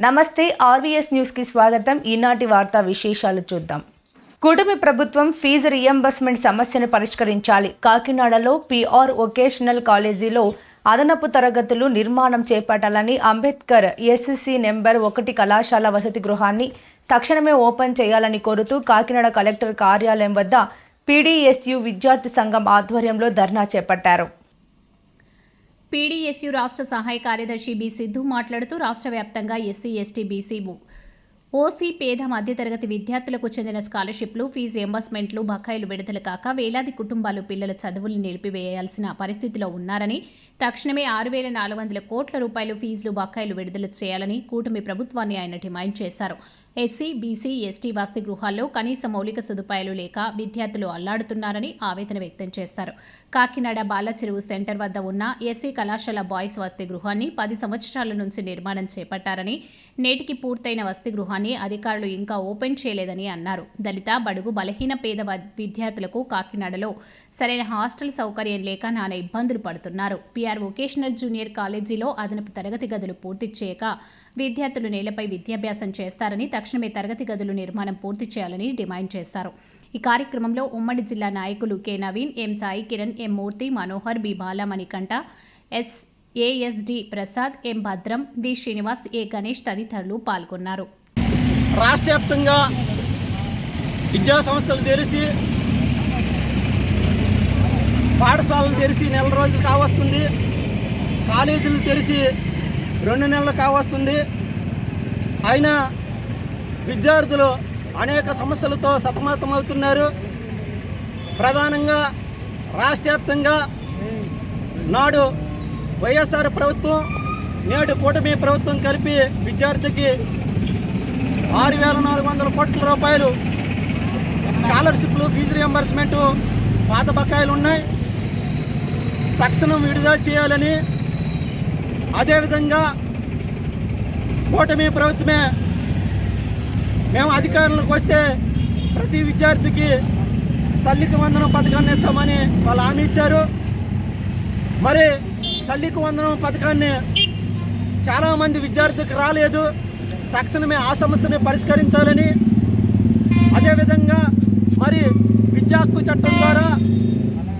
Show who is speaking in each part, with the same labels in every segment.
Speaker 1: నమస్తే, ఆర్వీఎస్ న్యూస్కి స్వాగతం. ఈనాటి వార్తా విశేషాలు చూద్దాం. కూటమి ప్రభుత్వం ఫీజు రియంబర్స్మెంట్ సమస్యను పరిష్కరించాలి. కాకినాడలో పిఆర్ వొకేషనల్ కాలేజీలో అదనపు తరగతులు నిర్మాణం చేపట్టాలని, అంబేద్కర్ ఎస్సీ నెంబర్ 1 కళాశాల వసతి గృహాన్ని తక్షణమే ఓపెన్ చేయాలని కోరుతూ కాకినాడ కలెక్టర్ కార్యాలయం వద్ద పీడీఎస్యు విద్యార్థి సంఘం ఆధ్వర్యంలో ధర్నా చేపట్టారు.
Speaker 2: పీడీఎస్యు రాష్ట్ర సహాయ కార్యదర్శి బి సిద్ధు మాట్లాడుతూ రాష్ట్ర వ్యాప్తంగా ఎస్సీ, ఎస్టీ, బీసీ, ఓసీ, పేద మధ్యతరగతి విద్యార్థులకు చెందిన స్కాలర్షిప్లు, ఫీజు రియంబర్స్మెంట్లు బకాయిలు విడుదల కాక వేలాది కుటుంబాలు పిల్లల చదువులు నిలిపివేయాల్సిన పరిస్థితిలో ఉన్నారని, తక్షణమే 6,400 కోట్ల రూపాయలు ఫీజులు బకాయిలు విడుదల చేయాలని కూటమి ప్రభుత్వాన్ని ఆయన డిమాండ్ చేశారు. ఎస్సీ, బీసీ, ఎస్టీ వసతి గృహాల్లో కనీస మౌలిక సదుపాయాలు లేక విద్యార్థులు అల్లాడుతున్నారని ఆవేదన వ్యక్తం చేశారు. కాకినాడ బాలచెరువు సెంటర్ వద్ద ఉన్న ఎస్సీ కళాశాల బాయ్స్ వసతి గృహాన్ని 10 సంవత్సరాల నుంచి నిర్మాణం చేపట్టారని, నేటికి పూర్తయిన వసతి గృహాన్ని అధికారులు ఇంకా ఓపెన్ చేయలేదని అన్నారు. దళిత, బడుగు, బలహీన పేద విద్యార్థులకు కాకినాడలో సరైన హాస్టల్ సౌకర్యం లేక నానా ఇబ్బందులు పడుతున్నారు. పిఆర్ వొకేషనల్ జూనియర్ కాలేజీలో అదనపు తరగతి గదులు పూర్తి చేయక విద్యార్థులు నేలపై విద్యాభ్యాసం చేస్తారని, తక్షణమే తరగతి గదులు నిర్మాణం పూర్తి చేయాలని డిమాండ్ చేశారు. ఈ కార్యక్రమంలో ఉమ్మడి జిల్లా నాయకులు కె నవీన్, ఎం సాయి కిరణ్, ఎం మూర్తి, మనోహర్, బి బాలమణికంఠ, ఏఎస్డి ప్రసాద్, ఎం భద్రం, డి శ్రీనివాస్, ఏ గణేష్ తదితరులు పాల్గొన్నారు.
Speaker 3: రాష్ట్ర వ్యాప్తంగా విద్యా సంస్థలు తెరిచి, పాఠశాలలు తెరిచి నెల రోజులు కావస్తుంది, కాలేజీలు తెరిచి 2 నెలలు కావస్తుంది. అయినా విద్యార్థులు అనేక సమస్యలతో సతమతమవుతున్నారు. ప్రధానంగా రాష్ట్ర వ్యాప్తంగా నాడు వైఎస్ఆర్ ప్రభుత్వం, నేడు కూటమి ప్రభుత్వం కలిపి విద్యార్థికి 6,400 కోట్ల రూపాయలు స్కాలర్షిప్లు, ఫీజు రియంబర్స్మెంటు పాత బకాయిలు ఉన్నాయి, తక్షణం విడుదల చేయాలని, అదేవిధంగా కూటమి ప్రభుత్వమే మేము అధికారులకు వస్తే ప్రతి విద్యార్థికి తల్లికి వందనం పథకాన్ని ఇస్తామని వాళ్ళు హామీ ఇచ్చారు. మరి తల్లికి వందనం పథకాన్ని చాలామంది విద్యార్థికి రాలేదు. తక్షణమే ఆ సమస్యని పరిష్కరించాలని, అదేవిధంగా మరి విద్యా హక్కు చట్టం ద్వారా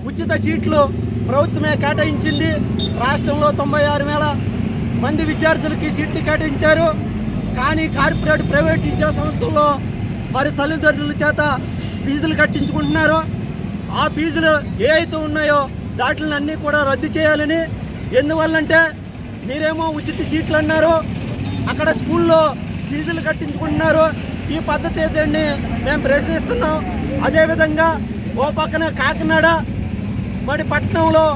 Speaker 3: ఉచిత సీట్లు ప్రభుత్వమే కేటాయించింది. రాష్ట్రంలో 96,000 మంది విద్యార్థులకి సీట్లు కేటాయించారు. కానీ కార్పొరేట్, ప్రైవేట్ విద్యా సంస్థల్లో మరి తల్లిదండ్రుల చేత ఫీజులు కట్టించుకుంటున్నారు. ఆ ఫీజులు ఏ అయితే ఉన్నాయో వాటిని అన్నీ కూడా రద్దు చేయాలని. ఎందువల్లంటే మీరేమో ఉచిత సీట్లు అన్నారు, అక్కడ స్కూల్లో ఫీజులు కట్టించుకుంటున్నారు. ఈ పద్ధతి ఏదండి మేము ప్రశ్నిస్తున్నాం. అదేవిధంగా ఓ పక్కన కాకినాడ మరి పట్టణంలో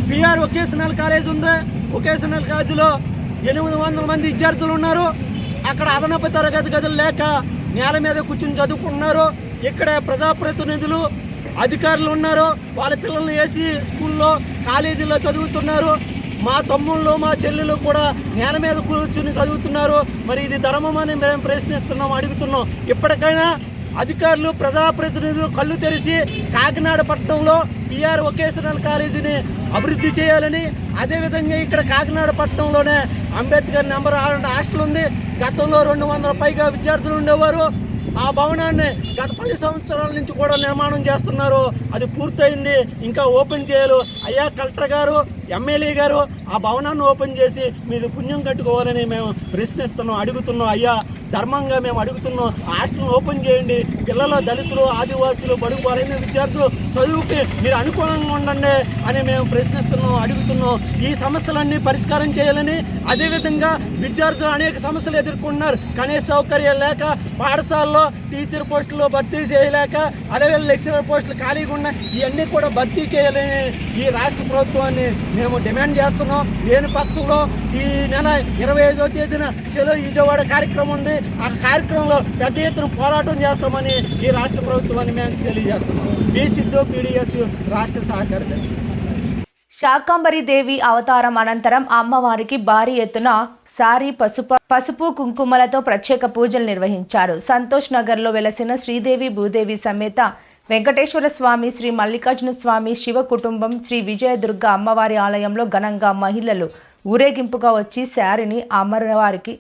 Speaker 3: పిఆర్ వొకేషనల్ కాలేజ్ ఉంది. వొకేషనల్ కాలేజీలో 800 మంది విద్యార్థులు ఉన్నారు. అక్కడ అదనపు తరగతి గదులు లేక నేల మీద కూర్చుని చదువుకుంటున్నారు. ఇక్కడ ప్రజాప్రతినిధులు, అధికారులు ఉన్నారు, వాళ్ళ పిల్లల్ని వేసి స్కూల్లో, కాలేజీల్లో చదువుతున్నారు. మా తమ్ముళ్ళు, మా చెల్లెలు కూడా నేల మీద కూర్చుని చదువుతున్నారు. మరి ఇది ధర్మం అని మేము ప్రశ్నిస్తున్నాం, అడుగుతున్నాం. ఇప్పటికైనా అధికారులు, ప్రజాప్రతినిధులు కళ్ళు తెరిచి కాకినాడ పట్టణంలో పిఆర్ వొకేషనల్ కాలేజీని అభివృద్ధి చేయాలని, అదేవిధంగా ఇక్కడ కాకినాడ పట్టణంలోనే అంబేద్కర్ నెంబర్ 6 హాస్టల్ ఉంది. గతంలో 200 పైగా విద్యార్థులు ఉండేవారు. ఆ భవనాన్ని గత 10 సంవత్సరాల నుంచి కూడా నిర్మాణం చేస్తున్నారు. అది పూర్తయింది, ఇంకా ఓపెన్ చేయాలి. అయ్యా కలెక్టర్ గారు, ఎమ్మెల్యే గారు ఆ భవనాన్ని ఓపెన్ చేసి మీరు పుణ్యం కట్టుకోవాలని మేము ప్రశ్నిస్తున్నాం, అడుగుతున్నాం. అయ్యా ధర్మంగా మేము అడుగుతున్నాం, హాస్టల్ని ఓపెన్ చేయండి. పిల్లలు, దళితులు, ఆదివాసులు, బడుగు బలైన విద్యార్థులు చదువుకి మీరు అనుకూలంగా ఉండండి అని మేము ప్రశ్నిస్తున్నాం, అడుగుతున్నాం. ఈ సమస్యలన్నీ పరిష్కారం చేయాలని, అదేవిధంగా విద్యార్థులు అనేక సమస్యలు ఎదుర్కొంటున్నారు. కనీస సౌకర్యాలు లేక, పాఠశాలలో టీచర్ పోస్టులు భర్తీ చేయలేక, అదేవిధంగా లెక్చరర్ పోస్టులు ఖాళీగా ఉన్నాయి. ఇవన్నీ కూడా భర్తీ చేయాలని ఈ రాష్ట్ర ప్రభుత్వాన్ని మేము డిమాండ్ చేస్తున్నాం. లేని పక్షంలో ఈ నెల 25వ తేదీన చలో విజయవాడ కార్యక్రమం ఉంది. ఆ కార్యక్రమంలో పెద్ద ఎత్తున పోరాటం చేస్తామని ఈ రాష్ట్ర ప్రభుత్వాన్ని మేము తెలియజేస్తున్నాం. బి సిద్ధు, పీడీఎస్ రాష్ట్ర సహకారి.
Speaker 1: శాకంబరి దేవి అవతారం అనంతరం అమ్మవారికి భారీ ఎత్తున సారీ పసుపు కుంకుమలతో ప్రత్యేక పూజలు నిర్వహించారు. సంతోష్ నగర్లో వెలసిన శ్రీదేవి భూదేవి సమేత వెంకటేశ్వర స్వామి, శ్రీ మల్లికార్జున స్వామి శివ కుటుంబం, శ్రీ విజయదుర్గ అమ్మవారి ఆలయంలో ఘనంగా మహిళలు ఊరేగింపుగా వచ్చి శారీని అమ్మవారికి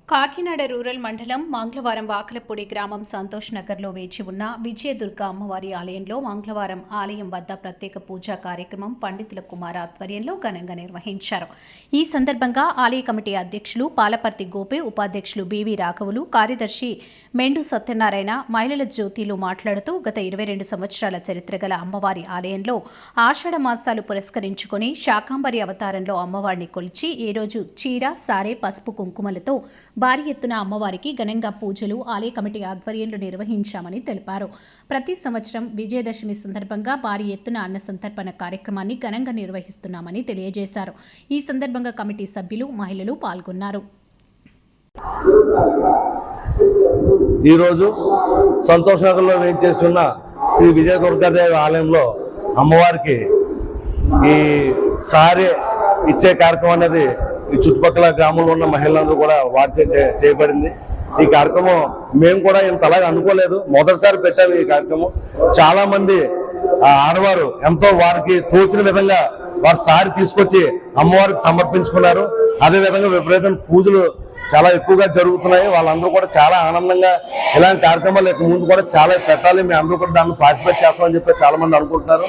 Speaker 2: కాకినాడ రూరల్ మండలం మంగళవారం వాకలపూడి గ్రామం సంతోష్ నగర్లో వేచి ఉన్న విజయదుర్గ అమ్మవారి ఆలయంలో మంగళవారం ఆలయం వద్ద ప్రత్యేక పూజా కార్యక్రమం పండితుల కుమార్ ఆధ్వర్యంలో ఘనంగా నిర్వహించారు. ఈ సందర్భంగా ఆలయ కమిటీ అధ్యక్షులు పాలపర్తి గోపి, ఉపాధ్యక్షులు బివి రాఘవులు, కార్యదర్శి మెండు సత్యనారాయణ, మహిళల జ్యోతిలు మాట్లాడుతూ గత 22 సంవత్సరాల చరిత్ర గల అమ్మవారి ఆలయంలో ఆషాఢ మాసాలు పురస్కరించుకొని శాకంబరి అవతారంలో అమ్మవారిని కొలిచి ఈ రోజు చీర, సారే, పసుపు కుంకుమలతో భారీ ఎత్తున అమ్మవారికి ఘనంగా పూజలు ఆలయ కమిటీ ఆధ్వర్యంలో నిర్వహించామని తెలిపారు. ప్రతి సంవత్సరం విజయదశమి సందర్భంగా భారీ ఎత్తున అన్న సంతర్పణ కార్యక్రమాన్ని ఘనంగా నిర్వహిస్తున్నామని తెలియజేశారు. ఈ సందర్భంగా కమిటీ సభ్యులు, మహిళలు పాల్గొన్నారు.
Speaker 4: ఈరోజు సంతోష్ నగర్లో వేయించేసి ఉన్న శ్రీ విజయదుర్గాదేవి ఆలయంలో అమ్మవారికి ఈ సారే ఇచ్చే కార్యక్రమం అనేది ఈ చుట్టుపక్కల గ్రామంలో ఉన్న మహిళలందరూ కూడా వాటి చేయబడింది. ఈ కార్యక్రమం మేము కూడా ఇంతలాగా అనుకోలేదు, మొదటిసారి పెట్టాము ఈ కార్యక్రమం. చాలా మంది ఆడవారు ఎంతో వారికి తోచిన విధంగా వారి సారి తీసుకొచ్చి అమ్మవారికి సమర్పించుకున్నారు. అదేవిధంగా విపరీతమైన పూజలు చాలా ఎక్కువగా జరుగుతున్నాయి. వాళ్ళందరూ కూడా చాలా ఆనందంగా ఇలాంటి కార్యక్రమాలు ఇక ముందు కూడా చాలా పెట్టాలి, మేము అందరూ కూడా దాన్ని పార్టిసిపేట్ చేస్తామని చెప్పి చాలా మంది అనుకుంటున్నారు.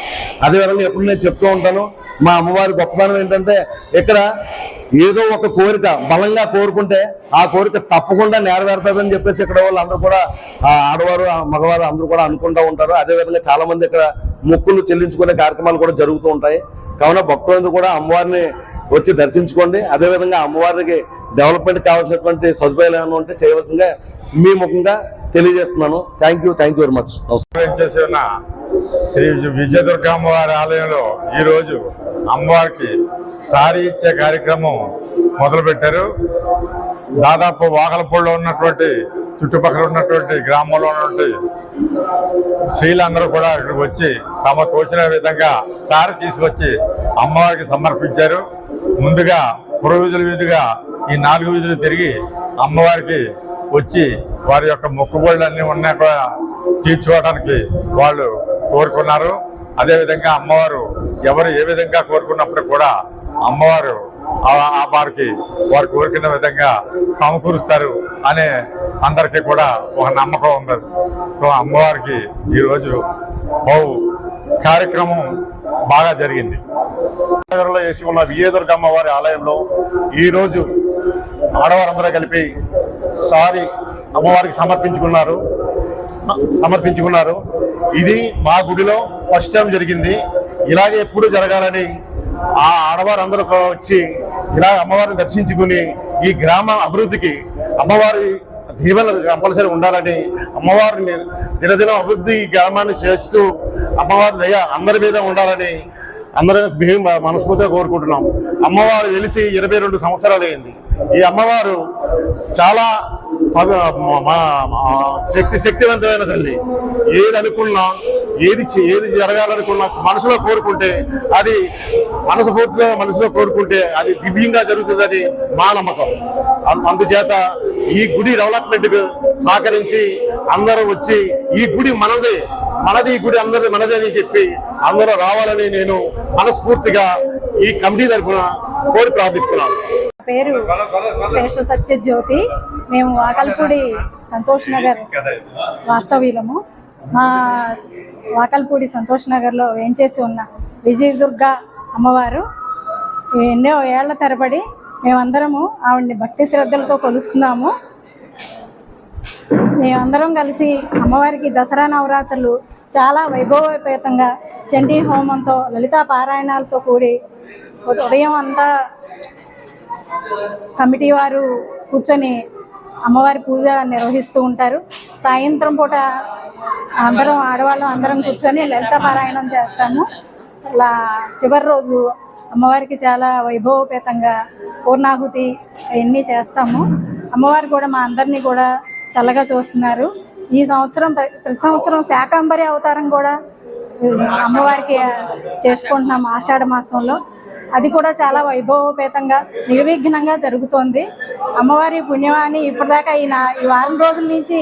Speaker 4: అదేవిధంగా ఎప్పుడు నేను చెప్తూ ఉంటాను, మా అమ్మవారి గొప్పతనం ఏంటంటే ఇక్కడ ఏదో ఒక కోరిక బలంగా కోరుకుంటే ఆ కోరిక తప్పకుండా నెరవేరుతుందని చెప్పేసి ఇక్కడ వాళ్ళందరూ కూడా ఆడవారు, మగవారు అందరూ కూడా అనుకుంటూ ఉంటారు. అదేవిధంగా చాలా మంది ఇక్కడ మొక్కులు చెల్లించుకునే కార్యక్రమాలు కూడా జరుగుతూ ఉంటాయి. కావున భక్తులందరూ కూడా అమ్మవారిని వచ్చి దర్శించుకోండి. అదేవిధంగా అమ్మవారికి డెవలప్మెంట్ కావాల్సినటువంటి సదుపాయాలు ఏమైనా ఉంటే చేయవలసిందిగా మీ ముఖంగా తెలియజేస్తున్నాను. Thank you very much.
Speaker 5: చేసి ఉన్న శ్రీ విజయదుర్గ అమ్మవారి ఆలయంలో ఈరోజు అమ్మవారికి సారీ ఇచ్చే కార్యక్రమం మొదలుపెట్టారు. దాదాపు వాకలపూడిలో ఉన్నటువంటి చుట్టుపక్కల ఉన్నటువంటి గ్రామంలో ఉన్నటువంటి స్త్రీలందరూ కూడా ఇక్కడికి వచ్చి తమ తోచిన విధంగా సారి తీసుకొచ్చి అమ్మవారికి సమర్పించారు. ముందుగా పురవీధుల వీధిగా ఈ 4 వీధులు తిరిగి అమ్మవారికి వచ్చి వారి యొక్క మొక్కుబడులన్నీ ఉన్నాయి కూడా తీర్చుకోవడానికి వాళ్ళు కోరుకున్నారు. అదేవిధంగా అమ్మవారు ఎవరు ఏ విధంగా కోరుకున్నప్పుడు కూడా అమ్మవారు వారికి వారు కోరుకున్న విధంగా సమకూరుస్తారు అనే అందరికీ కూడా ఒక నమ్మకం ఉంది. సో అమ్మవారికి ఈరోజు కార్యక్రమం బాగా జరిగింది.
Speaker 6: నగరంలో వేసి ఉన్న విజయదుర్గ అమ్మవారి ఆలయంలో ఈరోజు ఆడవారందరూ కలిపి సారీ అమ్మవారికి సమర్పించుకున్నారు. ఇది మా గుడిలో ఫస్ట్ టైం జరిగింది. ఇలాగే ఎప్పుడు జరగాలని ఆ ఆడవారందరూ వచ్చి ఇలా అమ్మవారిని దర్శించుకుని ఈ గ్రామ అభివృద్ధికి అమ్మవారి దీవెనలు కంపల్సరీ ఉండాలని, అమ్మవారిని దినదినం అభివృద్ధి గ్రామాన్ని చేస్తూ అమ్మవారి దయ అందరి మీద ఉండాలని అందరూ మేము మనస్ఫూర్తిగా కోరుకుంటున్నాం. అమ్మవారు వెలిసి 22 సంవత్సరాలు అయింది. ఈ అమ్మవారు చాలా శక్తివంతమైన తల్లి. ఏది అనుకున్నా, ఏది జరగాలనుకున్నా మనసులో కోరుకుంటే అది మనసులో కోరుకుంటే అది దివ్యంగా జరుగుతుందని మా నమ్మకం. అందుచేత ఈ గుడి డెవలప్మెంట్కు సహకరించి అందరూ వచ్చి ఈ గుడి మనది ఈ గుడి అందరిది మనదే అని చెప్పి అందరూ రావాలని నేను మనస్ఫూర్తిగా ఈ కమిటీ తరఫున కోరి ప్రార్థిస్తున్నాను.
Speaker 7: పేరు శేష సత్యజ్యోతి. మేము వాకల్పూడి సంతోష్ నగర్ వాస్తవ్యులము. మా వాకల్పూడి సంతోష్ నగర్లో ఏం చేసి ఉన్న విజయదుర్గ అమ్మవారు ఎన్నో ఏళ్ల తరబడి మేమందరము ఆవిడ్ని భక్తి శ్రద్ధలతో కొలుస్తున్నాము. మేమందరం కలిసి అమ్మవారికి దసరా నవరాత్రులు చాలా వైభవోపేతంగా చండీ హోమంతో, లలితా పారాయణాలతో కూడి ఉదయం అంతా కమిటీ వారు కూర్చొని అమ్మవారి పూజ నిర్వహిస్తూ ఉంటారు. సాయంత్రం పూట అందరం ఆడవాళ్ళం అందరం కూర్చొని లలితా పారాయణం చేస్తాము. అలా చివరి రోజు అమ్మవారికి చాలా వైభవోపేతంగా పూర్ణాహుతి అవన్నీ చేస్తాము. అమ్మవారు కూడా మా అందరినీ కూడా చల్లగా చూస్తున్నారు. ఈ సంవత్సరం ప్రతి సంవత్సరం శాకంబరి అవతారం కూడా అమ్మవారికి చేసుకుంటున్నాం ఆషాఢ మాసంలో. అది కూడా చాలా వైభవపేతంగా నిర్విఘ్నంగా జరుగుతోంది. అమ్మవారి పుణ్యమాని ఇప్పటిదాకా ఈ వారం రోజుల నుంచి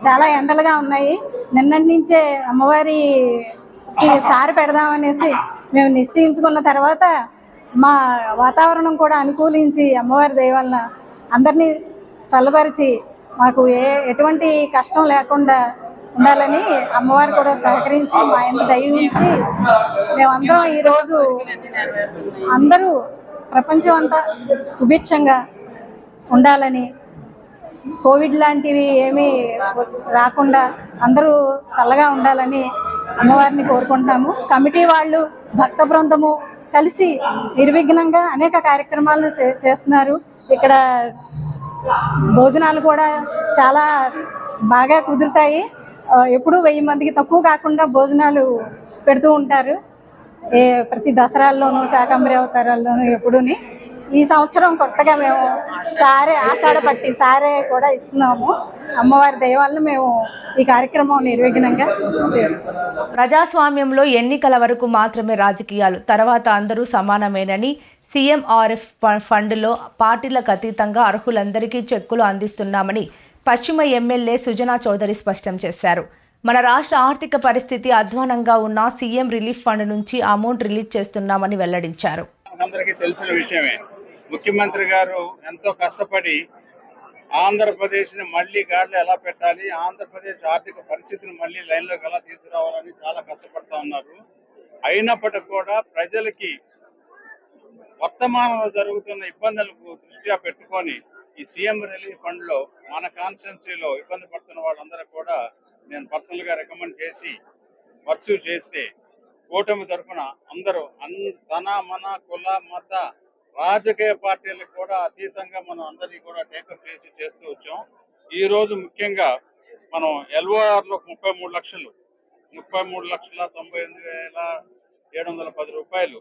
Speaker 7: చాలా ఎండలుగా ఉన్నాయి. నిన్నటి నుంచే అమ్మవారికి సారి పెడదామనేసి మేము నిశ్చయించుకున్న తర్వాత మా వాతావరణం కూడా అనుకూలించి అమ్మవారి దయ వలన అందరినీ చల్లబరిచి మాకు ఎటువంటి కష్టం లేకుండా ఉండాలని అమ్మవారు కూడా సహకరించి మా ఇంత దయ ఉంచి మేమందరం ఈరోజు అందరూ ప్రపంచం అంతా సుభిక్షంగా ఉండాలని, కోవిడ్ లాంటివి ఏమీ రాకుండా అందరూ చల్లగా ఉండాలని అమ్మవారిని కోరుకుంటాము. కమిటీ వాళ్ళు, భక్త బృందము కలిసి నిర్విఘ్నంగా అనేక కార్యక్రమాలు చేస్తున్నారు. ఇక్కడ భోజనాలు కూడా చాలా బాగా కుదురుతాయి. ఎప్పుడు 1000 మందికి తక్కువ కాకుండా భోజనాలు పెడుతూ ఉంటారు. ప్రతి దసరాల్లోనూ, శాకంబరి అవతారాల్లోనూ ఎప్పుడూని. ఈ సంవత్సరం కొత్తగా మేము ఆషాఢ పట్టి సారే కూడా ఇస్తున్నాము. అమ్మవారి దయ వల్ల మేము ఈ కార్యక్రమం నిర్విఘ్నంగా చేస్తాం.
Speaker 1: ప్రజాస్వామ్యంలో ఎన్నికల వరకు మాత్రమే రాజకీయాలు, తర్వాత అందరూ సమానమేనని సీఎంఆర్ఎఫ్ ఫండ్లో పార్టీలకు అతీతంగా అర్హులందరికీ చెక్కులు అందిస్తున్నామని పశ్చిమ ఎమ్మెల్యే సుజనా చౌదరి స్పష్టం చేశారు. మన రాష్ట్ర ఆర్థిక పరిస్థితి అధ్వానంగా ఉన్న సీఎం రిలీఫ్ ఫండ్ నుంచి అమౌంట్ రిలీజ్ చేస్తున్నామని వెల్లడించారు.
Speaker 8: అందరికీ తెలిసిన విషయమే. ముఖ్యమంత్రి గారు ఎంతో కష్టపడి ఆంధ్రప్రదేశ్ని మళ్ళీ గాడిలో ఎలా పెట్టాలి, ఆంధ్రప్రదేశ్ ఆర్థిక పరిస్థితిని మళ్ళీ లైన్లోకి ఎలా తీసుకురావాలని చాలా కష్టపడుతూ ఉన్నారు. అయినప్పటికీ కూడా ప్రజలకి వర్తమానంలో జరుగుతున్న ఇబ్బందులకు దృష్ట్యా పెట్టుకొని ఈ సీఎం రిలీఫ్ ఫండ్లో మన కాన్స్టిట్యున్సీలో ఇబ్బంది పడుతున్న వాళ్ళందరూ కూడా నేను పర్సనల్గా రికమెండ్ చేసి పర్సూ చేస్తే కూటమి తరఫున అందరూ ధన, మన, కుల, మత, రాజకీయ పార్టీలకు కూడా అతీతంగా మనం అందరినీ కూడా టేకప్ చేసి చేస్తూ వచ్చాం. ఈరోజు ముఖ్యంగా మనం ఎల్ఓఆర్లో 33,99,710 రూపాయలు,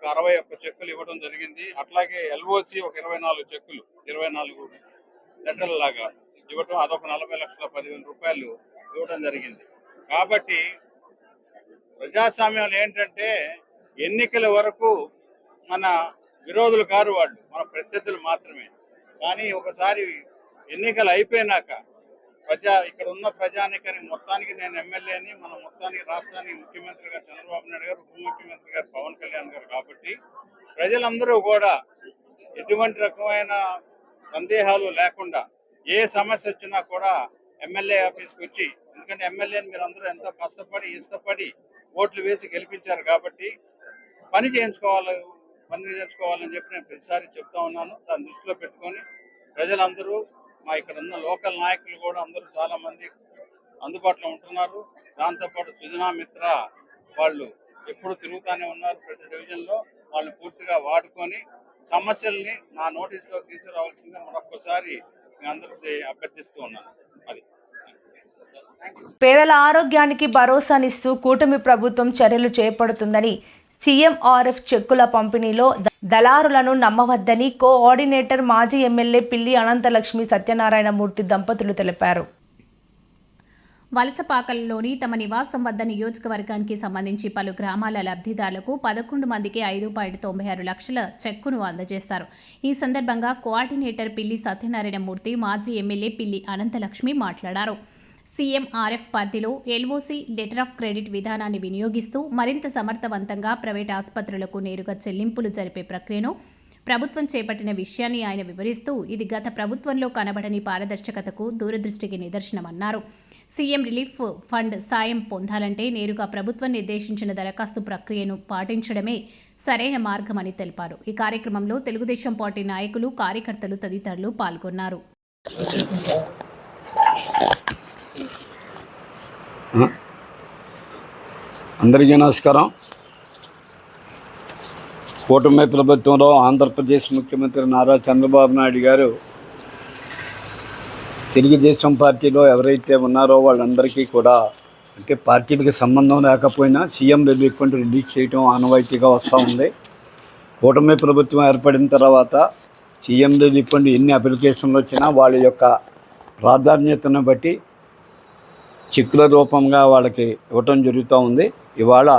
Speaker 8: 61 చెక్కులు ఇవ్వడం జరిగింది. అట్లాగే ఎల్ఓసి ఒక 24 చెక్కులు, 24 లెటర్ల లాగా ఇవ్వటం, అదొక 40,10,000 రూపాయలు ఇవ్వడం జరిగింది. కాబట్టి ప్రజాస్వామ్యంలో ఏంటంటే ఎన్నికల వరకు మన విరోధులు కారు వాళ్ళు, మన ప్రత్యర్థులు మాత్రమే. కానీ ఒకసారి ఎన్నికలు అయిపోయినాక ఇక్కడ ఉన్న ప్రజానికానికి మొత్తానికి నేను ఎమ్మెల్యేని, మన మొత్తానికి రాష్ట్రానికి ముఖ్యమంత్రి గారు చంద్రబాబు నాయుడు గారు, ఉప ముఖ్యమంత్రి గారు పవన్ కళ్యాణ్ గారు. కాబట్టి ప్రజలందరూ కూడా ఎటువంటి రకమైన సందేహాలు లేకుండా ఏ సమస్య వచ్చినా కూడా ఎమ్మెల్యే ఆఫీస్కి వచ్చి, ఎందుకంటే ఎమ్మెల్యేని మీరు అందరూ ఎంతో కష్టపడి ఇష్టపడి ఓట్లు వేసి గెలిపించారు కాబట్టి పని చేయించుకోవాలని చెప్పి నేను ప్రతిసారి చెప్తా ఉన్నాను. దాన్ని దృష్టిలో పెట్టుకొని ప్రజలందరూ, మా ఇక్కడ ఉన్న లోకల్ నాయకులు కూడా అందరూ చాలా మంది అందుబాటులో ఉంటున్నారు. దాంతోపాటు సుజనా మిత్ర వాళ్ళు ఎప్పుడు తిరుగుతూనే ఉన్నారు ప్రతి డివిజన్లో. వాళ్ళు పూర్తిగా వాడుకొని సమస్యల్ని నా నోటీసులో తీసుకురావాల్సిందిగా మరొకసారి నేను అందరికీ అభ్యర్థిస్తూ ఉన్నాను. అది
Speaker 1: పేదల ఆరోగ్యానికి భరోసానిస్తూ కూటమి ప్రభుత్వం చర్యలు చేపడుతుందని, సీఎంఆర్ఎఫ్ చెక్కుల పంపిణీలో దళారులను నమ్మవద్దని కోఆర్డినేటర్ మాజీ ఎమ్మెల్యే పిల్లి అనంతలక్ష్మి సత్యనారాయణమూర్తి దంపతులు తెలిపారు.
Speaker 2: వలసపాకలలోని తమ నివాసం వద్ద నియోజకవర్గానికి సంబంధించి పలు గ్రామాల లబ్ధిదారులకు 11 మందికి 5.96 లక్షల చెక్కును అందజేశారు. ఈ సందర్భంగా కోఆర్డినేటర్ పిల్లి సత్యనారాయణమూర్తి, మాజీ ఎమ్మెల్యే పిల్లి అనంతలక్ష్మి మాట్లాడారు. సీఎంఆర్ఎఫ్ పరిధిలో ఎల్ఓసి లెటర్ ఆఫ్ క్రెడిట్ విధానాన్ని వినియోగిస్తూ మరింత సమర్థవంతంగా ప్రైవేట్ ఆసుపత్రులకు నేరుగా చెల్లింపులు జరిపే ప్రక్రియను ప్రభుత్వం చేపట్టిన విషయాన్ని ఆయన వివరిస్తూ, ఇది గత ప్రభుత్వంలో కనబడని పారదర్శకతకు, దూరదృష్టికి నిదర్శనమన్నారు. సీఎం రిలీఫ్ ఫండ్ సాయం పొందాలంటే నేరుగా ప్రభుత్వం నిర్దేశించిన దరఖాస్తు ప్రక్రియను పాటించడమే సరైన మార్గమని తెలిపారు. ఈ కార్యక్రమంలో తెలుగుదేశం పార్టీ నాయకులు, కార్యకర్తలు తదితరులు పాల్గొన్నారు.
Speaker 9: అందరికీ నమస్కారం. కూటమి ప్రభుత్వంలో ఆంధ్రప్రదేశ్ ముఖ్యమంత్రి నారా చంద్రబాబు నాయుడు గారు తెలుగుదేశం పార్టీలో ఎవరైతే ఉన్నారో వాళ్ళందరికీ కూడా, అంటే పార్టీలకు సంబంధం లేకపోయినా సీఎం రిలీఫ్ ఫండ్ రిలీజ్ చేయడం ఆనవాయితీగా వస్తూ ఉంది. కూటమి ప్రభుత్వం ఏర్పడిన తర్వాత సీఎం రిలీఫ్ ఫండ్ ఎన్ని అప్లికేషన్లు వచ్చినా వాళ్ళ యొక్క ప్రాధాన్యతను బట్టి చెక్కుల రూపంగా వాళ్ళకి ఇవ్వటం జరుగుతూ ఉంది. ఇవాళ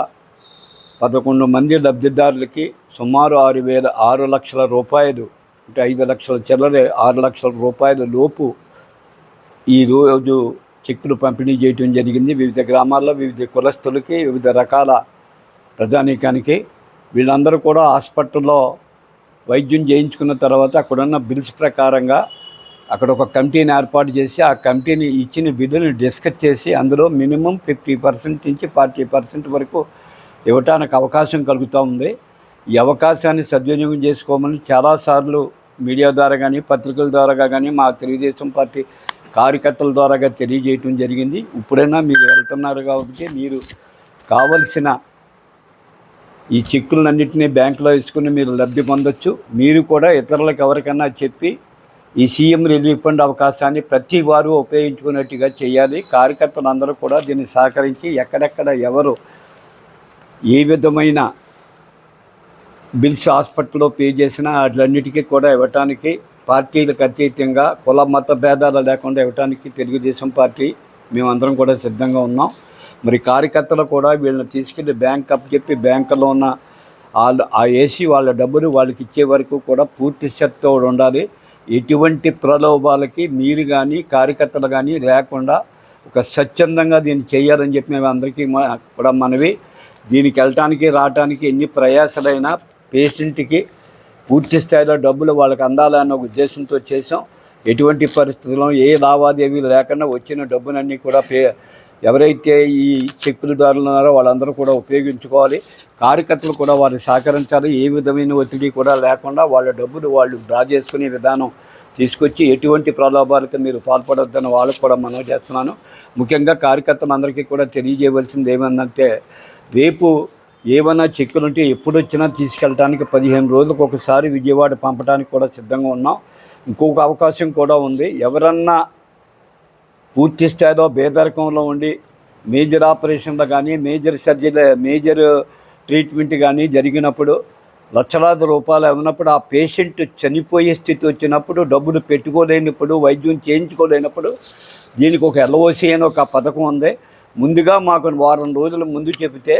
Speaker 9: 11 మంది లబ్ధిదారులకి సుమారు 6 లక్షల రూపాయలు, అంటే 5 లక్షల చిల్లరే 6 లక్షల రూపాయల లోపు ఈరోజు చెక్కులు పంపిణీ చేయటం జరిగింది. వివిధ గ్రామాల్లో వివిధ కులస్తులకి, వివిధ రకాల ప్రజానీకానికి. వీళ్ళందరూ కూడా హాస్పిటల్లో వైద్యం చేయించుకున్న తర్వాత అక్కడున్న బిల్స్ ప్రకారంగా అక్కడ ఒక కమిటీని ఏర్పాటు చేసి ఆ కమిటీని ఇచ్చిన బిల్లుని డిస్కస్ చేసి అందులో మినిమం 50% నుంచి 40% వరకు ఇవ్వటానికి అవకాశం కలుగుతూ ఉంది. ఈ అవకాశాన్ని సద్వినియోగం చేసుకోమని చాలాసార్లు మీడియా ద్వారా కానీ, పత్రికల ద్వారా కానీ, మా తెలుగుదేశం పార్టీ కార్యకర్తల ద్వారాగా తెలియజేయటం జరిగింది. ఇప్పుడైనా మీరు వెళ్తున్నారు కాబట్టి మీరు కావలసిన ఈ చెక్కులన్నింటినీ బ్యాంకులో వేసుకుని మీరు లబ్ధి పొందొచ్చు. మీరు కూడా ఇతరులకు ఎవరికైనా చెప్పి ఈ సీఎం రిలీఫ్ ఫండ్ అవకాశాన్ని ప్రతి వారు ఉపయోగించుకున్నట్టుగా చేయాలి. కార్యకర్తలందరూ కూడా దీన్ని సహకరించి ఎక్కడెక్కడ ఎవరు ఏ విధమైన బిల్స్ హాస్పిటల్లో పే చేసినా వాటిలన్నిటికీ కూడా ఇవ్వటానికి పార్టీలకు అతీతంగా కుల మత భేదాలు లేకుండా ఇవ్వటానికి తెలుగుదేశం పార్టీ మేమందరం కూడా సిద్ధంగా ఉన్నాం. మరి కార్యకర్తలు కూడా వీళ్ళని తీసుకెళ్ళి బ్యాంక్ అప్ చెప్పి బ్యాంకులో ఉన్న ఆ ఏసీ వాళ్ళ డబ్బులు వాళ్ళకి ఇచ్చే వరకు కూడా పూర్తి శ్రద్ధతో ఉండాలి. ఎటువంటి ప్రలోభాలకి మీరు కానీ కార్యకర్తలు కానీ లేకుండా ఒక స్వచ్ఛందంగా దీన్ని చేయాలని చెప్పి మేము అందరికీ కూడా మనవి. దీనికి వెళ్ళటానికి రావటానికి ఎన్ని ప్రయాసలైనా పేషెంట్కి పూర్తి స్థాయిలో డబ్బులు వాళ్ళకి అందాలన్న ఉద్దేశంతో చేసాం. ఎటువంటి పరిస్థితుల్లో ఏ లావాదేవీలు లేకుండా వచ్చిన డబ్బులన్నీ కూడా ఎవరైతే ఈ చెక్కులదారులు ఉన్నారో వాళ్ళందరూ కూడా ఉపయోగించుకోవాలి. కార్యకర్తలు కూడా వారిని సహకరించాలి. ఏ విధమైన ఒత్తిడి కూడా లేకుండా వాళ్ళ డబ్బులు వాళ్ళు డ్రా చేసుకునే విధానం తీసుకొచ్చి ఎటువంటి ప్రలోభాలకు మీరు పాల్పడొద్దని వాళ్ళకు కూడా మనం చేస్తున్నాను. ముఖ్యంగా కార్యకర్తలందరికీ కూడా తెలియజేయవలసింది ఏమందంటే, రేపు ఏమైనా చెక్కులు ఉంటే ఎప్పుడు వచ్చినా తీసుకెళ్ళడానికి 15 రోజులకు ఒకసారి విజయవాడ పంపడానికి కూడా సిద్ధంగా ఉన్నాం. ఇంకొక అవకాశం కూడా ఉంది. ఎవరన్నా పూర్తి స్థాయిలో బేదరికంలో ఉండి మేజర్ ఆపరేషన్లు కానీ, మేజర్ సర్జరీ, మేజర్ ట్రీట్మెంట్ కానీ జరిగినప్పుడు లక్షలాది రూపాయలు ఉన్నప్పుడు ఆ పేషెంట్ చనిపోయే స్థితి వచ్చినప్పుడు, డబ్బులు పెట్టుకోలేనప్పుడు, వైద్యం చేయించుకోలేనప్పుడు దీనికి ఒక ఎల్ఓసి అని ఒక పథకం ఉంది. ముందుగా మాకు 1 వారం రోజుల ముందు చెబితే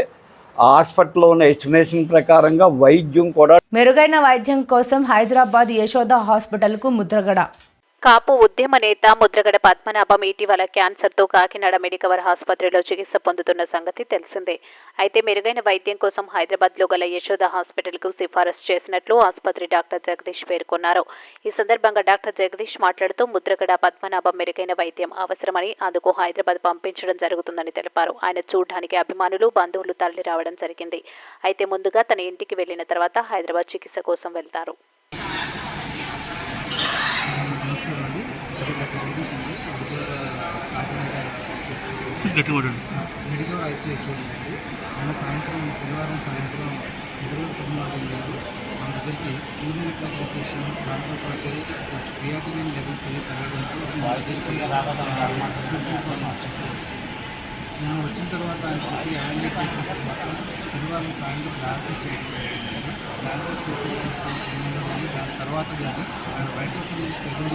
Speaker 9: ఆ హాస్పిటల్లో ఉన్న ఎస్టిమేషన్ ప్రకారంగా వైద్యం కూడా
Speaker 1: మెరుగైన వైద్యం కోసం హైదరాబాద్ యశోద హాస్పిటల్కు ముద్రగడ.
Speaker 2: కాపు ఉద్యమ నేత ముద్రగడ పద్మనాభం ఇటీవల క్యాన్సర్తో కాకినాడ మెడికవర్ ఆసుపత్రిలో చికిత్స పొందుతున్న సంగతి తెలిసిందే. అయితే మెరుగైన వైద్యం కోసం హైదరాబాద్లో గల యశోద హాస్పిటల్కు సిఫారసు చేసినట్లు ఆసుపత్రి డాక్టర్ జగదీష్ పేర్కొన్నారు. ఈ సందర్భంగా డాక్టర్ జగదీష్ మాట్లాడుతూ ముద్రగడ పద్మనాభం మెరుగైన వైద్యం అవసరమని అందుకు హైదరాబాద్ పంపించడం జరుగుతుందని తెలిపారు. ఆయన చూడడానికి అభిమానులు, బంధువులు తరలి రావడం జరిగింది. అయితే ముందుగా తన ఇంటికి వెళ్లిన తర్వాత హైదరాబాద్ చికిత్స కోసం వెళ్తారు.
Speaker 10: మెడికల్ ఐసీయూ చూడండి. మన సాయంత్రం శనివారం సాయంత్రం ఇద్దరు చంద్రబాబు గారు మన దగ్గరికి యూరిన్ క్లాసిఫికేషన్, దాంతోపాటు క్రియాటినిన్ లెవెల్స్ పెరగడంతో నేను వచ్చిన తర్వాత ఆయనకి ఎవాల్యుయేట్ చేసిన తర్వాత శనివారం సాయంత్రం డయాలసిస్ చేయడం డయాలసిస్ చేసిన దాని తర్వాత కానీ ఆయన వైటల్స్ అనేది స్టేబుల్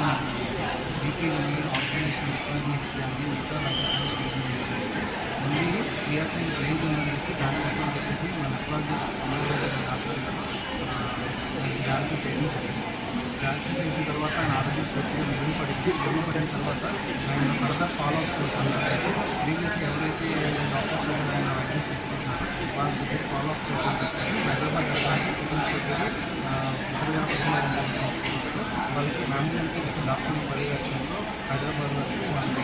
Speaker 10: బీపీ కానీ ఆపరేషన్ రిక్వైర్మెంట్స్ కానీ మిగతా స్టేబుల్ మళ్ళీ క్రియాటినిన్ రేంజ్ ఉందని చెప్పి దానికోసం చెప్పేసి మన నెఫ్రాలజిస్ట్ డాక్టర్ డయాలసిస్ చేయడం జరిగింది. డయాలసిస్ చేసిన తర్వాత ఆయన ఆరోగ్యం పూర్తిగా మెరుగుపడిన తర్వాత ఆయన ఫర్దర్ ఫాలోఅప్ కోసం ప్రీవియస్గా ఎవరైతే డాక్టర్స్ ఆయన వైద్యం తీసుకుంటున్నారో వాళ్ళ దగ్గర ఫాలోఅప్ కోసం హైదరాబాద్ వాళ్ళకి అంబులెన్స్ డాక్టర్ పర్యవేక్షణలో హైదరాబాద్ వరకు వాళ్ళు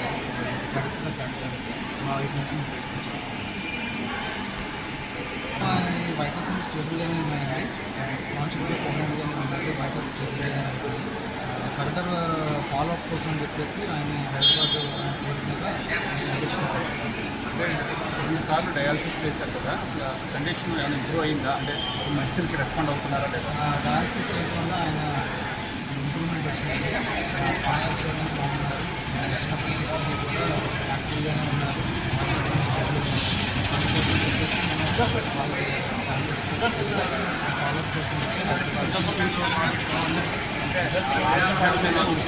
Speaker 10: జాగ్రత్తగా చేర్చడానికి మా వైపు నుంచి వైటల్స్ స్టేబుల్గానే ఉన్నాయండి. కాన్షియస్గా ప్రోగ్రామ్గానే ఉన్నాయి. వైటల్స్ స్టేబుల్గానే ఉంటుంది. ఫర్దర్ ఫాలోఅప్ కోసం చెప్పేసి ఆయన హైదరాబాద్
Speaker 11: ఎన్నిసార్లు డయాలసిస్ చేశారు కదా, అసలు కండిషన్ ఏమైనా ఇంప్రూవ్ అయిందా? అంటే మెడిసిన్కి రెస్పాండ్ అవుతున్నారా లేదా?
Speaker 10: డయాలసిస్ చేయడం వల్ల ఆయన ఇంప్రూవ్మెంట్ వచ్చింది. ఫాలోఅప్ బాగున్నారు. కూడా యాక్టివ్గానే ఉన్నారు. ఫాలోఅప్ కోసం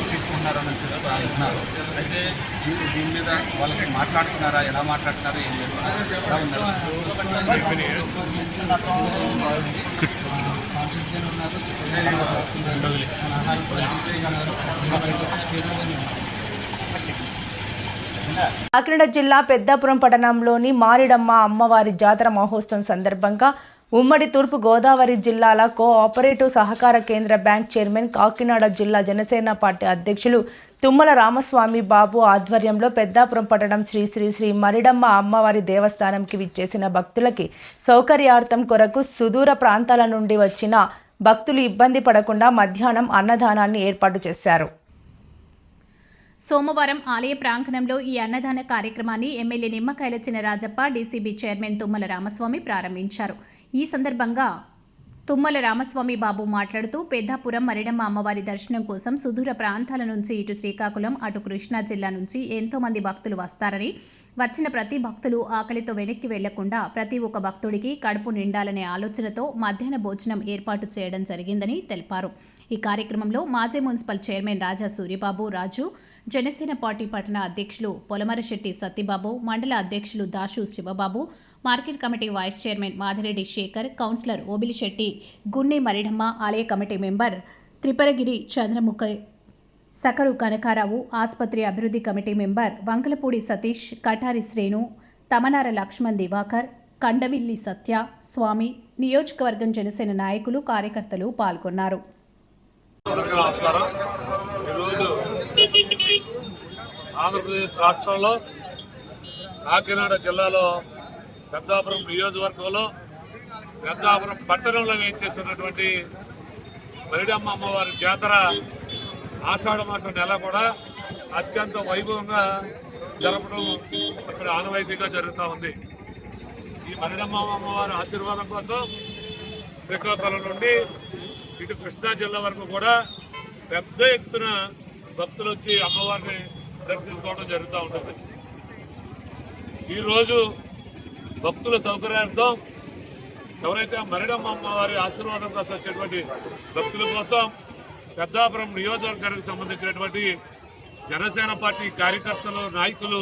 Speaker 11: తీసుకుంటున్నారని అంటున్నారు. అయితే దీని మీద వాళ్ళకి మాట్లాడుతున్నారా, ఎలా మాట్లాడుతున్నారా, ఏం చేస్తున్నారు, ఎలా ఉన్నారు?
Speaker 1: కాకినాడ జిల్లా పెద్దాపురం పట్టణంలోని మారిడమ్మ అమ్మవారి జాతర మహోత్సవం సందర్భంగా ఉమ్మడి తూర్పు గోదావరి జిల్లాల కోఆపరేటివ్ సహకార కేంద్ర బ్యాంక్ చైర్మన్, కాకినాడ జిల్లా జనసేన పార్టీ అధ్యక్షులు తుమ్మల రామస్వామి బాబు ఆధ్వర్యంలో పెద్దాపురం పట్టణం శ్రీ శ్రీ శ్రీ మరిడమ్మ అమ్మవారి దేవస్థానంకి విచ్చేసిన భక్తులకి సౌకర్యార్థం కొరకు సుదూర ప్రాంతాల నుండి వచ్చిన భక్తులు ఇబ్బంది పడకుండా మధ్యాహ్నం అన్నదానాన్ని ఏర్పాటు చేశారు.
Speaker 2: సోమవారం ఆలయ ప్రాంగణంలో ఈ అన్నదాన కార్యక్రమాన్ని MLA Nimmakayala Chinarajappa, DCB chairman Tummala Ramaswamy ప్రారంభించారు. ఈ సందర్భంగా తుమ్మల రామస్వామి బాబు మాట్లాడుతూ పెద్దాపురం మరిడమ్మ అమ్మవారి దర్శనం కోసం సుదూర ప్రాంతాల నుంచి ఇటు శ్రీకాకుళం, అటు కృష్ణా జిల్లా నుంచి ఎంతోమంది భక్తులు వస్తారని, వచ్చిన ప్రతి భక్తులు ఆకలితో వెనక్కి వెళ్లకుండా ప్రతి ఒక్క భక్తుడికి కడుపు నిండాలనే ఆలోచనతో మధ్యాహ్న భోజనం ఏర్పాటు చేయడం జరిగిందని తెలిపారు. ఈ కార్యక్రమంలో మాజీ municipal chairman Raja Suryababu Raju, Janasena party పట్టణ అధ్యక్షులు పొలమరశెట్టి సత్యబాబు, మండల అధ్యక్షులు Dasu Sivababu, market committee vice chairman Madireddy Sekhar, councillor Obilisetti Gunni Maridamma, ఆలయ కమిటీ మెంబర్ త్రిపురగిరి చంద్రముఖ, సకరు కనకారావు, ఆసుపత్రి అభివృద్ధి కమిటీ మెంబర్ వంకలపూడి సతీష్, కటారి శ్రేణు, తమనార లక్ష్మణ్ దివాకర్, కండవిల్లి సత్య, స్వామి, నియోజకవర్గం జనసేన నాయకులు, కార్యకర్తలు పాల్గొన్నారు.
Speaker 12: నమస్కారం. ఈరోజు ఆంధ్రప్రదేశ్ రాష్ట్రంలో కాకినాడ జిల్లాలో పెద్దాపురం నియోజకవర్గంలో పెద్దాపురం పట్టణంలో వేయించేస్తున్నటువంటి మరిడమ్మ అమ్మవారి జాతర ఆషాఢ మాసం నెల కూడా అత్యంత వైభవంగా జరపడం ఇక్కడ ఆనవాయితీగా జరుగుతూ ఉంది. ఈ మరిడమ్మ అమ్మవారి ఆశీర్వాదం కోసం శ్రీకాకుళం నుండి ఇటు కృష్ణా జిల్లా వరకు కూడా పెద్ద ఎత్తున భక్తులు వచ్చి అమ్మవారిని దర్శించుకోవడం జరుగుతూ ఉంటుంది. ఈరోజు భక్తుల సౌకర్యార్థం ఎవరైతే మరిడమ్మ అమ్మవారి ఆశీర్వాదం కోసం వచ్చేటువంటి భక్తుల కోసం పెద్దాపురం నియోజకవర్గానికి సంబంధించినటువంటి జనసేన పార్టీ కార్యకర్తలు, నాయకులు,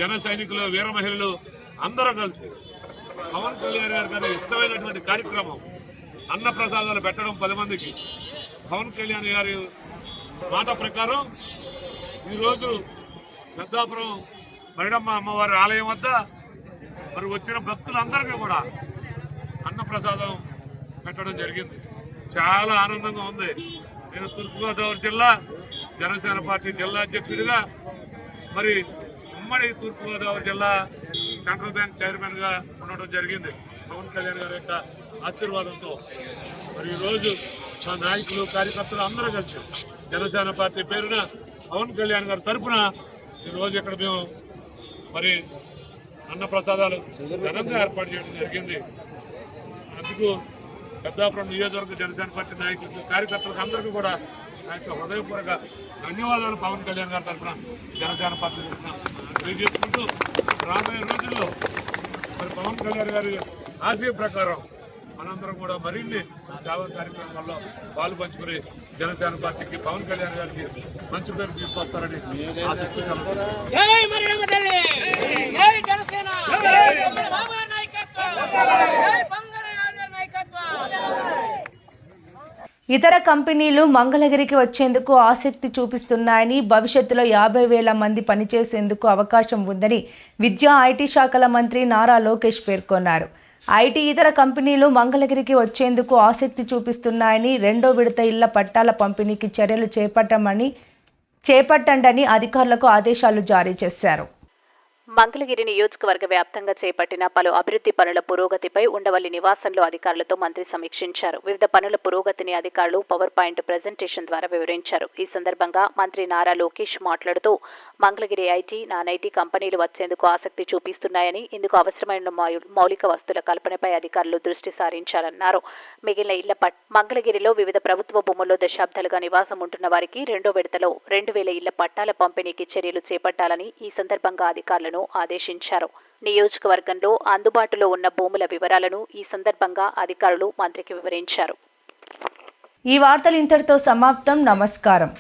Speaker 12: జన సైనికులు, వీర మహిళలు అందరూ కలిసి పవన్ కళ్యాణ్ గారి ఇష్టమైనటువంటి కార్యక్రమం అన్న ప్రసాదాలు పెట్టడం 10 మందికి. పవన్ కళ్యాణ్ గారి మాట ప్రకారం ఈరోజు పెద్దాపురం మరిడమ్మ అమ్మవారి ఆలయం వద్ద మరి వచ్చిన భక్తులందరికీ కూడా అన్న ప్రసాదం పెట్టడం జరిగింది. చాలా ఆనందంగా ఉంది. నేను తూర్పుగోదావరి జిల్లా జనసేన పార్టీ జిల్లా అధ్యక్షుడిగా, మరి ఉమ్మడి తూర్పుగోదావరి జిల్లా సెంట్రల్ బ్యాంక్ చైర్మన్గా ఉండడం జరిగింది. పవన్ కళ్యాణ్ గారి యొక్క ఆశీర్వాదంతో మరి ఈరోజు మా నాయకులు, కార్యకర్తలు అందరూ కలిసి జనసేన పార్టీ పేరున పవన్ కళ్యాణ్ గారి తరఫున ఈరోజు ఇక్కడ మేము మరి అన్నప్రసాదాలు ఘనంగా ఏర్పాటు చేయడం జరిగింది. అందుకు పెద్దాపురం నియోజకవర్గ జనసేన పార్టీ నాయకులకు, కార్యకర్తలకు అందరికీ కూడా నా యొక్క హృదయపూర్వక ధన్యవాదాలు పవన్ కళ్యాణ్ గారి తరఫున జనసేన పార్టీ తరఫున తెలియజేసుకుంటూ రాబోయే రోజుల్లో మరి పవన్ కళ్యాణ్ గారి ఆశయ ప్రకారం మనందరం కూడా మరిన్ని సేవా కార్యక్రమాల్లో పాలు పంచుకుని జనసేన పార్టీకి, పవన్ కళ్యాణ్ గారికి మంచి పేరు తీసుకొస్తారని ఆశిస్తున్నాను.
Speaker 1: ఇతర కంపెనీలు మంగళగిరికి వచ్చేందుకు ఆసక్తి చూపిస్తున్నాయని, భవిష్యత్తులో 50,000 మంది పనిచేసేందుకు అవకాశం ఉందని విద్యా, ఐటీ శాఖల మంత్రి నారా లోకేష్ పేర్కొన్నారు. ఐటీ ఇతర కంపెనీలు మంగళగిరికి వచ్చేందుకు ఆసక్తి చూపిస్తున్నాయని, 2వ విడత ఇళ్ల పట్టాల పంపిణీకి చర్యలు చేపట్టండని అధికారులకు ఆదేశాలు జారీ చేశారు.
Speaker 2: మంగళగిరి నియోజకవర్గ వ్యాప్తంగా చేపట్టిన పలు అభివృద్ధి పనుల పురోగతిపై ఉండవల్లి నివాసంలో అధికారులతో మంత్రి సమీక్షించారు. వివిధ పనుల పురోగతిని అధికారులు పవర్ పాయింట్ ప్రెజెంటేషన్ ద్వారా వివరించారు. ఈ సందర్భంగా మంత్రి నారా లోకేష్ మాట్లాడుతూ మంగళగిరి ఐటీ, నాన్ ఐటీ కంపెనీలు వచ్చేందుకు ఆసక్తి చూపిస్తున్నాయని, ఇందుకు అవసరమైన మౌలిక వస్తువుల కల్పనపై అధికారులు దృష్టి సారించాలన్నారు. మిగిలిన ఇళ్ల మంగళగిరిలో వివిధ ప్రభుత్వ భూముల్లో దశాబ్దాలుగా నివాసం ఉంటున్న వారికి 2వ విడతలో 2,000 ఇళ్ల పట్టాల పంపిణీకి చర్యలు చేపట్టాలని ఈ సందర్భంగా అధికారులను ఆదేశించారు. నియోజకవర్గంలో అందుబాటులో ఉన్న భూముల వివరాలను ఈ సందర్భంగా అధికారులు మంత్రికి వివరించారు.
Speaker 1: ఈ వార్తలు ఇంతటితో సమాప్తం. నమస్కారం.